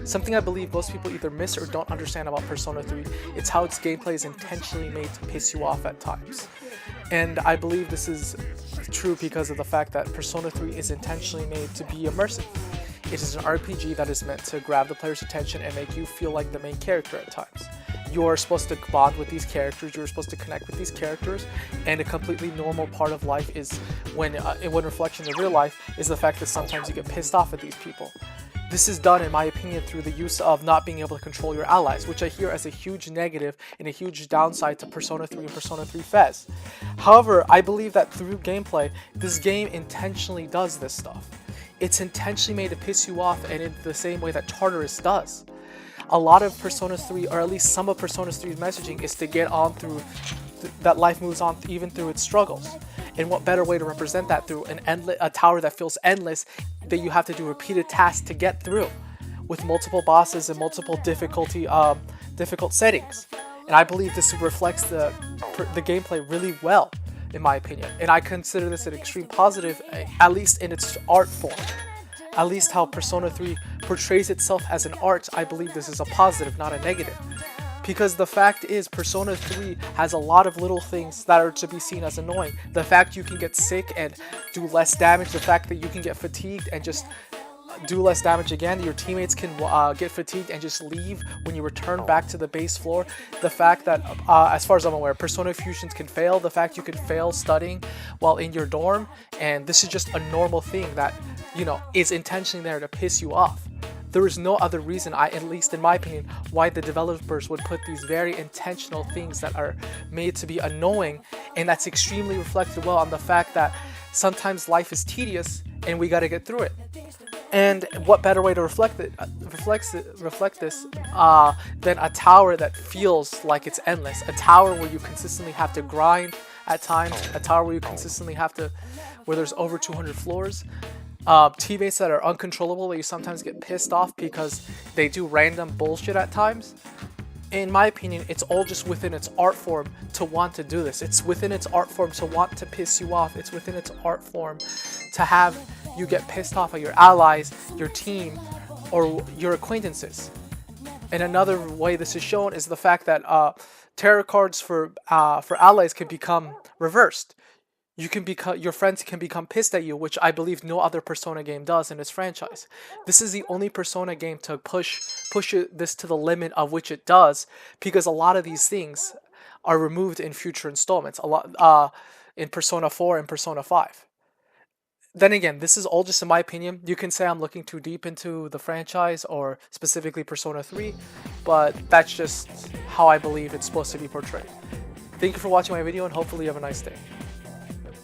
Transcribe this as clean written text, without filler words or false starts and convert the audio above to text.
Something I believe most people either miss or don't understand about Persona 3, it's how its gameplay is intentionally made to piss you off at times. And I believe this is true because of the fact that Persona 3 is intentionally made to be immersive. It is an RPG that is meant to grab the player's attention and make you feel like the main character at times. You are supposed to bond with these characters, you're supposed to connect with these characters, and a completely normal part of life is when reflection in real life is the fact that sometimes you get pissed off at these people. This is done, in my opinion, through the use of not being able to control your allies, which I hear as a huge negative and a huge downside to Persona 3 and Persona 3 FES. However, I believe that through gameplay, this game intentionally does this stuff. It's intentionally made to piss you off, and in the same way that Tartarus does. A lot of Persona 3, or at least some of Persona 3's messaging, is to get on through that life moves on even through its struggles. And what better way to represent that through a tower that feels endless, that you have to do repeated tasks to get through, with multiple bosses and multiple difficult settings. And I believe this reflects the gameplay really well, in my opinion. And I consider this an extreme positive, at least in its art form. At least how Persona 3 portrays itself as an art, I believe this is a positive, not a negative. Because the fact is, Persona 3 has a lot of little things that are to be seen as annoying. The fact you can get sick and do less damage, the fact that you can get fatigued and just do less damage again, your teammates can get fatigued and just leave when you return back to the base floor. The fact that, as far as I'm aware, Persona fusions can fail. The fact you can fail studying while in your dorm, and this is just a normal thing that, you know, is intentionally there to piss you off. There is no other reason, at least in my opinion, why the developers would put these very intentional things that are made to be annoying, and that's extremely reflected well on the fact that sometimes life is tedious and we got to get through it. And what better way to reflect this than a tower that feels like it's endless, a tower where you consistently have to grind at times, a tower where you consistently have to, where there's over 200 floors. Teammates that are uncontrollable, that you sometimes get pissed off because they do random bullshit at times. In my opinion, it's all just within its art form to want to do this. It's within its art form to want to piss you off. It's within its art form to have you get pissed off at your allies, your team, or your acquaintances. And another way this is shown is the fact that tarot cards for allies can become reversed. Your friends can become pissed at you, which I believe no other Persona game does in its franchise. This is the only Persona game to push this to the limit of which it does, because a lot of these things are removed in future installments. A lot in Persona 4 and Persona 5. Then again, this is all just in my opinion. You can say I'm looking too deep into the franchise, or specifically Persona 3, but that's just how I believe it's supposed to be portrayed. Thank you for watching my video, and hopefully you have a nice day.